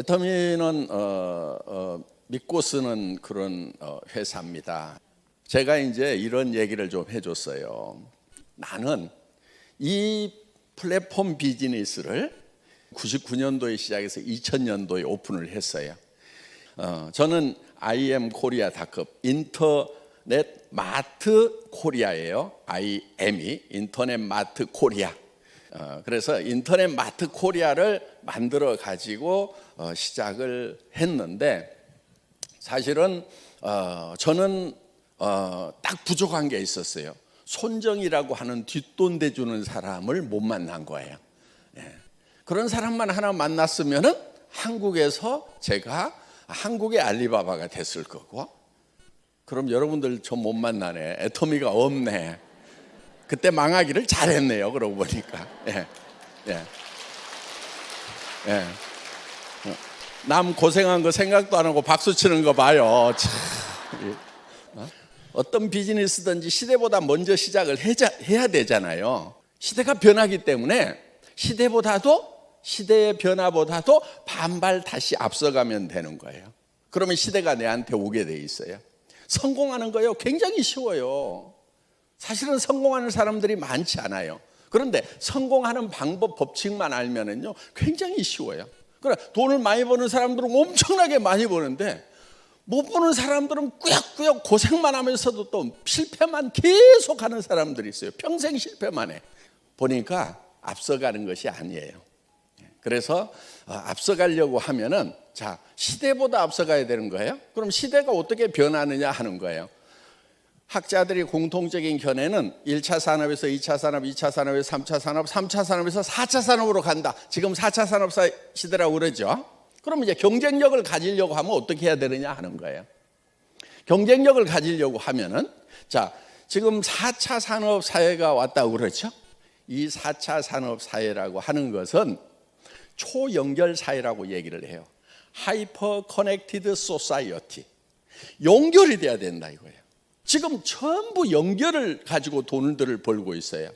애터미는 믿고 쓰는 그런 회사입니다. 제가 이제 이런 얘기를 좀 해줬어요. 나는 이 플랫폼 비즈니스를 99년도에 시작해서 2000년도에 오픈을 했어요. 저는 IM코리아닷컴 인터넷 마트 코리아예요. IM이 인터넷 마트 코리아. 그래서 인터넷 마트 코리아를 만들어 가지고 시작을 했는데, 사실은 저는 딱 부족한 게 있었어요. 손정이라고 하는 뒷돈 대주는 사람을 못 만난 거예요. 그런 사람만 하나 만났으면은 한국에서 제가 한국의 알리바바가 됐을 거고, 그럼 여러분들 저 못 만나네, 애터미가 없네, 그때 망하기를 잘했네요. 그러고 보니까. 남 고생한 거 생각도 안 하고 박수 치는 거 봐요. 어떤 비즈니스든지 시대보다 먼저 시작을 해야 되잖아요. 시대가 변하기 때문에 시대의 변화보다도 반발 다시 앞서가면 되는 거예요. 그러면 시대가 내한테 오게 돼 있어요. 성공하는 거요 굉장히 쉬워요. 사실은 성공하는 사람들이 많지 않아요. 그런데 성공하는 방법, 법칙만 알면은요 굉장히 쉬워요. 그래, 돈을 많이 버는 사람들은 엄청나게 많이 버는데, 못 버는 사람들은 꾸역꾸역 고생만 하면서도 또 실패만 계속 하는 사람들이 있어요. 평생 실패만 해. 보니까 앞서가는 것이 아니에요. 그래서 앞서가려고 하면은, 자, 시대보다 앞서가야 되는 거예요. 그럼 시대가 어떻게 변하느냐 하는 거예요. 학자들이 공통적인 견해는 1차 산업에서 2차 산업, 2차 산업에서 3차 산업, 3차 산업에서 4차 산업으로 간다. 지금 4차 산업 시대라고 그러죠. 그럼 이제 경쟁력을 가지려고 하면 어떻게 해야 되느냐 하는 거예요. 경쟁력을 가지려고 하면은, 자, 지금 4차 산업 사회가 왔다고 그러죠. 이 4차 산업 사회라고 하는 것은 초연결 사회라고 얘기를 해요. 하이퍼 커넥티드 소사이어티. 연결이 돼야 된다 이거예요. 지금 전부 연결을 가지고 돈들을 벌고 있어요.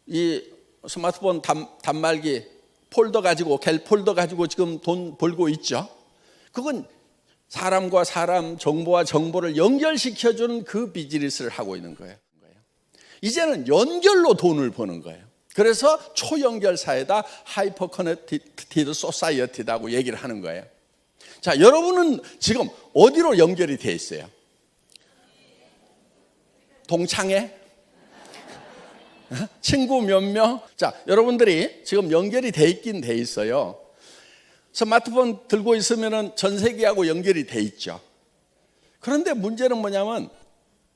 이 스마트폰 단말기 폴더 가지고, 갤 폴더 가지고 지금 돈 벌고 있죠. 그건 사람과 사람, 정보와 정보를 연결시켜주는 그 비즈니스를 하고 있는 거예요. 이제는 연결로 돈을 버는 거예요. 그래서 초연결 사회다, 하이퍼 커넥티드 소사이어티다고 얘기를 하는 거예요. 자, 여러분은 지금 어디로 연결이 돼 있어요? 동창회? 친구 몇 명? 자, 여러분들이 지금 연결이 돼 있긴 돼 있어요. 스마트폰 들고 있으면 전 세계하고 연결이 돼 있죠. 그런데 문제는 뭐냐면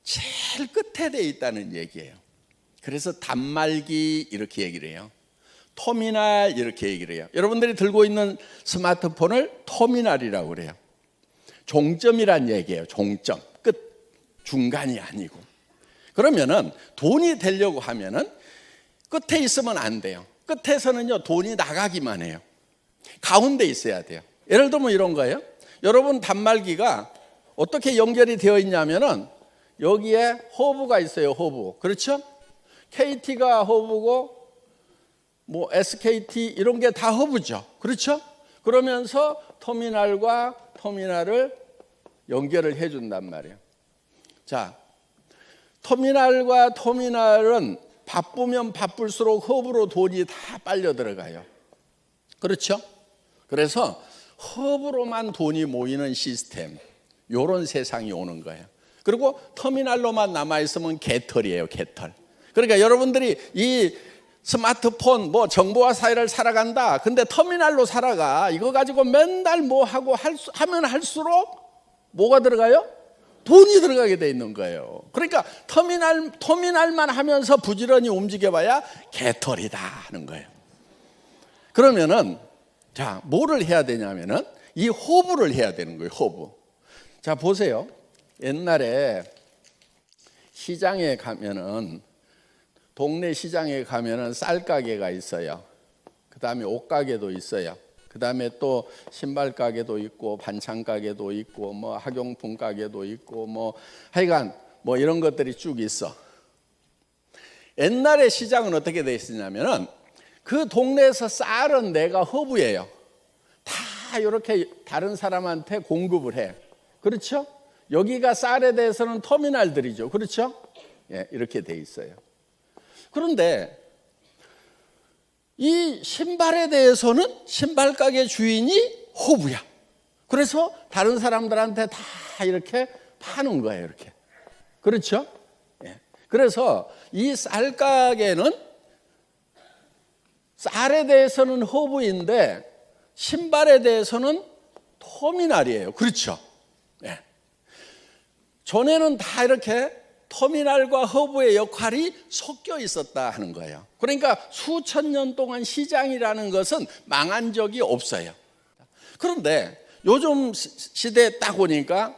제일 끝에 돼 있다는 얘기예요. 그래서 단말기 이렇게 얘기를 해요. 터미널 이렇게 얘기를 해요. 여러분들이 들고 있는 스마트폰을 터미널이라고 그래요. 종점이란 얘기예요. 종점, 끝, 중간이 아니고. 그러면은 돈이 되려고 하면은 끝에 있으면 안 돼요. 끝에서는요 돈이 나가기만 해요. 가운데 있어야 돼요. 예를 들면 이런 거예요. 여러분 단말기가 어떻게 연결이 되어 있냐면은 여기에 허브가 있어요. 허브. 그렇죠? KT가 허브고 뭐 SKT 이런 게 다 허브죠. 그렇죠? 그러면서 터미널과 터미널을 연결을 해준단 말이에요. 자, 터미널과 터미널은 바쁘면 바쁠수록 허브로 돈이 다 빨려 들어가요. 그렇죠? 그래서 허브로만 돈이 모이는 시스템, 이런 세상이 오는 거예요. 그리고 터미널로만 남아있으면 개털이에요. 개털. 그러니까 여러분들이 이 스마트폰 뭐 정보화 사회를 살아간다, 근데 터미널로 살아가, 이거 가지고 맨날 뭐 하고 하면 할수록 뭐가 들어가요? 돈이 들어가게 돼 있는 거예요. 그러니까 터미널만 하면서 부지런히 움직여봐야 개털이다 하는 거예요. 그러면은 자, 뭐를 해야 되냐면은 이 허브를 해야 되는 거예요. 허브. 자, 보세요. 옛날에 시장에 가면은, 동네 시장에 가면은 쌀 가게가 있어요. 그 다음에 옷 가게도 있어요. 그 다음에 또 신발 가게도 있고 반찬 가게도 있고 뭐 학용품 가게도 있고 뭐 하여간 뭐 이런 것들이 쭉 있어. 옛날에 시장은 어떻게 돼 있었냐면은 그 동네에서 쌀은 내가 허브예요. 다 이렇게 다른 사람한테 공급을 해. 그렇죠? 여기가 쌀에 대해서는 터미널들이죠. 그렇죠? 예, 이렇게 돼 있어요. 그런데 이 신발에 대해서는 신발 가게 주인이 호부야. 그래서 다른 사람들한테 다 이렇게 파는 거예요. 이렇게. 그렇죠? 예. 그래서 이 쌀 가게는 쌀에 대해서는 허브인데 신발에 대해서는 터미널이에요. 그렇죠? 네. 전에는 다 이렇게 터미널과 허브의 역할이 섞여 있었다 하는 거예요. 그러니까 수천 년 동안 시장이라는 것은 망한 적이 없어요. 그런데 요즘 시대에 딱 오니까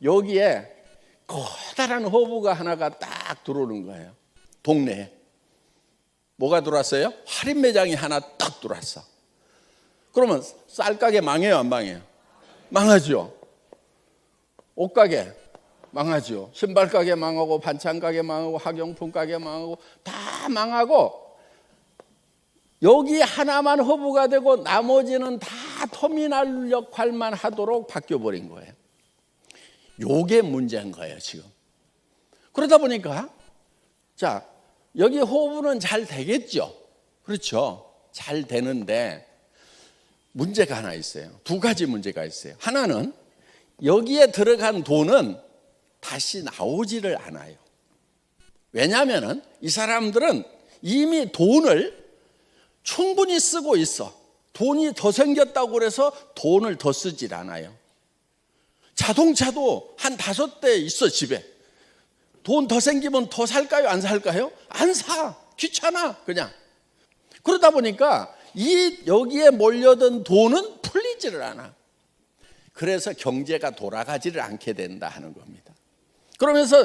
여기에 커다란 허브가 하나가 딱 들어오는 거예요. 동네에. 뭐가 들어왔어요? 할인 매장이 하나 딱 들어왔어. 그러면 쌀가게 망해요, 안 망해요? 망하죠. 옷가게 망하죠. 신발가게 망하고 반찬가게 망하고 학용품가게 망하고 다 망하고 여기 하나만 허브가 되고 나머지는 다 터미널 역할만 하도록 바뀌어버린 거예요. 요게 문제인 거예요, 지금. 그러다 보니까 자, 여기 허브는 잘 되겠죠. 그렇죠. 잘 되는데 문제가 하나 있어요. 두 가지 문제가 있어요. 하나는 여기에 들어간 돈은 다시 나오지를 않아요. 왜냐하면 이 사람들은 이미 돈을 충분히 쓰고 있어. 돈이 더 생겼다고 그래서 돈을 더 쓰질 않아요. 자동차도 한 5대 있어, 집에. 돈 더 생기면 더 살까요? 안 살까요? 안 사. 귀찮아, 그냥. 그러다 보니까 여기에 몰려든 돈은 풀리지를 않아. 그래서 경제가 돌아가지를 않게 된다 하는 겁니다. 그러면서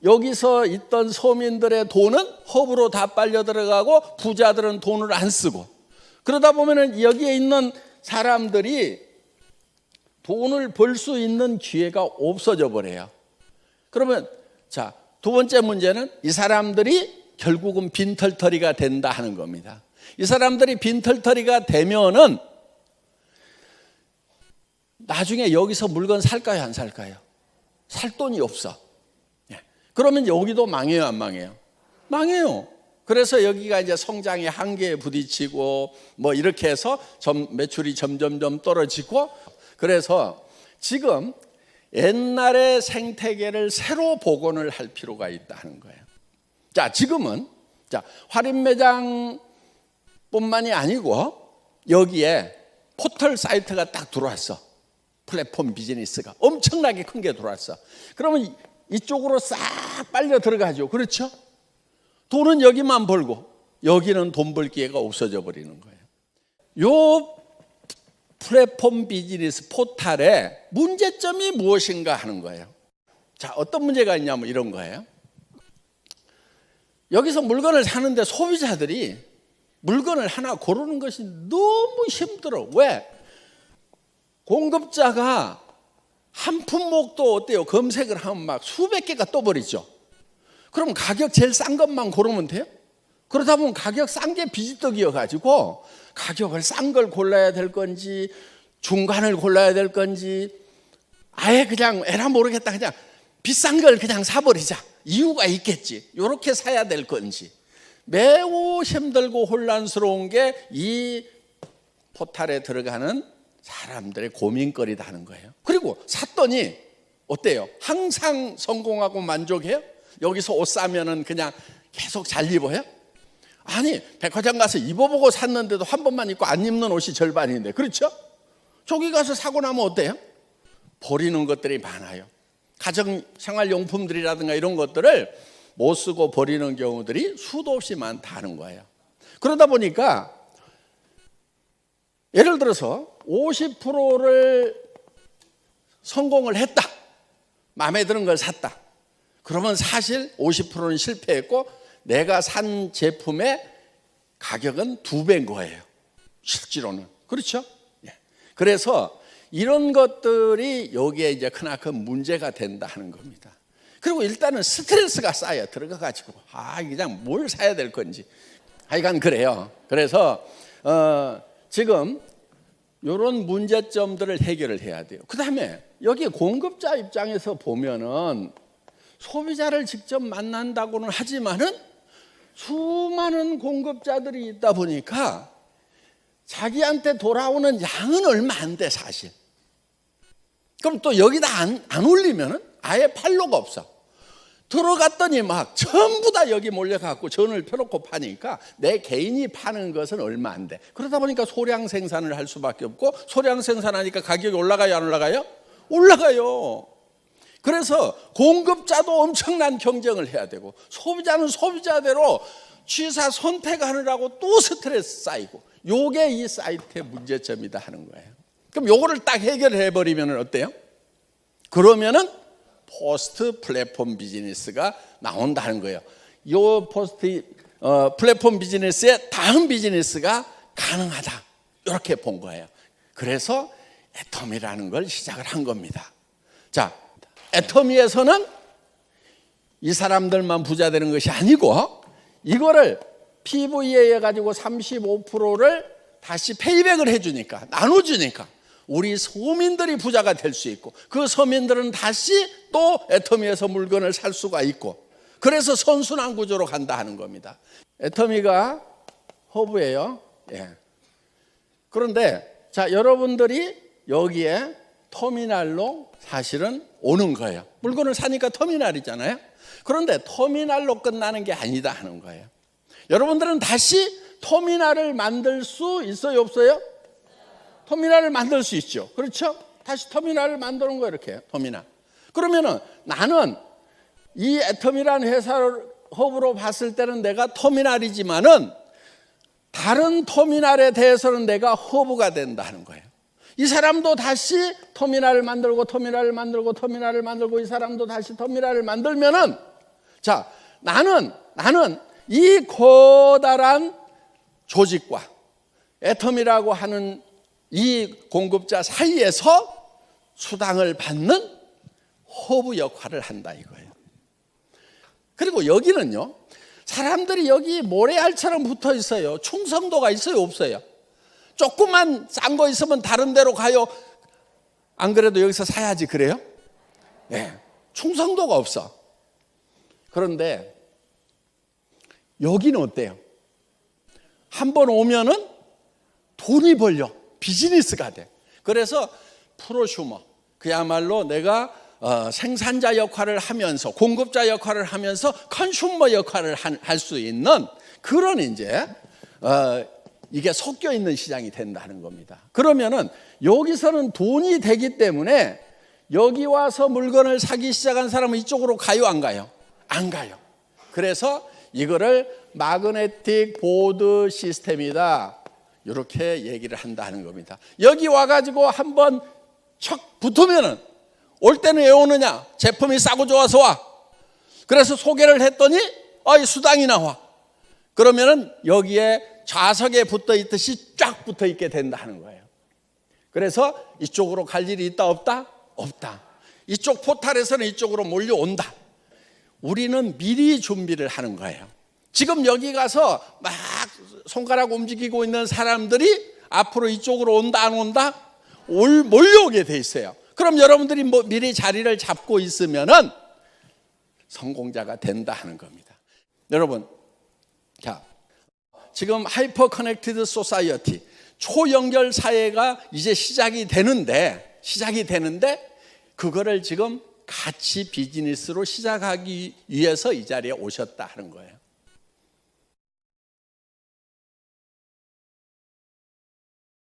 여기서 있던 서민들의 돈은 허브로 다 빨려 들어가고 부자들은 돈을 안 쓰고 그러다 보면은 여기에 있는 사람들이 돈을 벌 수 있는 기회가 없어져 버려요. 그러면 자, 두 번째 문제는 이 사람들이 결국은 빈털터리가 된다 하는 겁니다. 이 사람들이 빈털터리가 되면은 나중에 여기서 물건 살까요, 안 살까요? 살 돈이 없어. 그러면 여기도 망해요, 안 망해요? 망해요. 그래서 여기가 이제 성장의 한계에 부딪히고 뭐 이렇게 해서 매출이 점점 떨어지고 그래서 지금 옛날의 생태계를 새로 복원을 할 필요가 있다는 거예요. 자, 지금은 할인 매장뿐만이 아니고 여기에 포털 사이트가 딱 들어왔어. 플랫폼 비즈니스가 엄청나게 큰 게 들어왔어. 그러면 이쪽으로 싹 빨려 들어가죠. 그렇죠? 돈은 여기만 벌고 여기는 돈 벌 기회가 없어져 버리는 거예요. 요 플랫폼 비즈니스 포털의 문제점이 무엇인가 하는 거예요. 자, 어떤 문제가 있냐면 이런 거예요. 여기서 물건을 사는데 소비자들이 물건을 하나 고르는 것이 너무 힘들어. 왜? 공급자가 한 품목도 어때요? 검색을 하면 막 수백 개가 떠버리죠. 그럼 가격 제일 싼 것만 고르면 돼요? 그러다 보면 가격 싼 게 비지떡이어가지고 가격을 싼 걸 골라야 될 건지 중간을 골라야 될 건지 아예 그냥 에라 모르겠다 그냥 비싼 걸 그냥 사버리자. 이유가 있겠지. 이렇게 사야 될 건지 매우 힘들고 혼란스러운 게 이 포털에 들어가는 사람들의 고민거리다 하는 거예요. 그리고 샀더니 어때요? 항상 성공하고 만족해요? 여기서 옷 사면은 그냥 계속 잘 입어요? 아니, 백화점 가서 입어보고 샀는데도 한 번만 입고 안 입는 옷이 절반인데, 그렇죠? 저기 가서 사고 나면 어때요? 버리는 것들이 많아요. 가정 생활용품들이라든가 이런 것들을 못 쓰고 버리는 경우들이 수도 없이 많다는 거예요. 그러다 보니까 예를 들어서 50%를 성공을 했다. 마음에 드는 걸 샀다. 그러면 사실 50%는 실패했고 내가 산 제품의 가격은 2배인 거예요. 실제로는. 그렇죠? 그래서 이런 것들이 여기에 이제 크나큰 문제가 된다 하는 겁니다. 그리고 일단은 스트레스가 쌓여 들어가가지고 그냥 뭘 사야 될 건지 하여간 그래요. 그래서 지금 이런 문제점들을 해결을 해야 돼요. 그 다음에 여기 공급자 입장에서 보면은 소비자를 직접 만난다고는 하지만은 수많은 공급자들이 있다 보니까 자기한테 돌아오는 양은 얼마 안 돼, 사실. 그럼 또 여기다 안 올리면은 아예 팔로가 없어. 들어갔더니 막 전부 다 여기 몰려갖고 전을 펴놓고 파니까 내 개인이 파는 것은 얼마 안 돼. 그러다 보니까 소량 생산을 할 수밖에 없고, 소량 생산하니까 가격이 올라가요, 안 올라가요? 올라가요. 그래서 공급자도 엄청난 경쟁을 해야 되고, 소비자는 소비자대로 취사 선택하느라고 또 스트레스 쌓이고, 요게 이 사이트의 문제점이다 하는 거예요. 그럼 요거를 딱 해결해 버리면 어때요? 그러면은 포스트 플랫폼 비즈니스가 나온다는 거예요. 요 포스트 플랫폼 비즈니스의 다음 비즈니스가 가능하다, 이렇게 본 거예요. 그래서 애터미라는 걸 시작을 한 겁니다. 자, 애터미에서는 이 사람들만 부자 되는 것이 아니고, 이거를 PV에 해가지고 35%를 다시 페이백을 해주니까, 나눠주니까 우리 서민들이 부자가 될 수 있고, 그 서민들은 다시 또 애터미에서 물건을 살 수가 있고, 그래서 선순환 구조로 간다 하는 겁니다. 애터미가 허브예요. 예. 그런데 자, 여러분들이 여기에 터미널로 사실은 오는 거예요. 물건을 사니까 터미널이잖아요. 그런데 터미널로 끝나는 게 아니다 하는 거예요. 여러분들은 다시 터미널을 만들 수 있어요, 없어요? 터미널을 만들 수 있죠. 그렇죠? 다시 터미널을 만드는 거예요, 이렇게. 터미널. 그러면은 나는 이 애터미라는 회사를 허브로 봤을 때는 내가 터미널이지만은 다른 터미널에 대해서는 내가 허브가 된다는 거예요. 이 사람도 다시 터미널을 만들고 터미널을 만들고 터미널을 만들고, 이 사람도 다시 터미널을 만들면은, 자, 나는 이 커다란 조직과 애터미라고 하는 이 공급자 사이에서 수당을 받는 허브 역할을 한다 이거예요. 그리고 여기는요, 사람들이 여기 모래알처럼 붙어 있어요. 충성도가 있어요, 없어요? 조금만 싼 거 있으면 다른 데로 가요. 안 그래도 여기서 사야지, 그래요? 네, 충성도가 없어. 그런데 여기는 어때요? 한번 오면은 돈이 벌려, 비즈니스가 돼. 그래서 프로슈머, 그야말로 내가 생산자 역할을 하면서, 공급자 역할을 하면서 컨슈머 역할을 할 수 있는 그런 이제 이게 섞여 있는 시장이 된다는 겁니다. 그러면은 여기서는 돈이 되기 때문에 여기 와서 물건을 사기 시작한 사람은 이쪽으로 가요, 안 가요? 안 가요. 그래서 이거를 마그네틱 보드 시스템이다, 이렇게 얘기를 한다는 겁니다. 여기 와가지고 한번 척 붙으면은, 올 때는 왜 오느냐? 제품이 싸고 좋아서 와. 그래서 소개를 했더니 이 수당이 나와. 그러면은 여기에 좌석에 붙어 있듯이 쫙 붙어 있게 된다는 거예요. 그래서 이쪽으로 갈 일이 있다, 없다? 없다. 이쪽 포탈에서는 이쪽으로 몰려온다. 우리는 미리 준비를 하는 거예요. 지금 여기 가서 막 손가락 움직이고 있는 사람들이 앞으로 이쪽으로 온다, 안 온다? 몰려오게 돼 있어요. 그럼 여러분들이 미리 자리를 잡고 있으면은 성공자가 된다 하는 겁니다. 여러분, 자, 지금 하이퍼 커넥티드 소사이어티, 초연결 사회가 이제 시작이 되는데 그거를 지금 같이 비즈니스로 시작하기 위해서 이 자리에 오셨다 하는 거예요.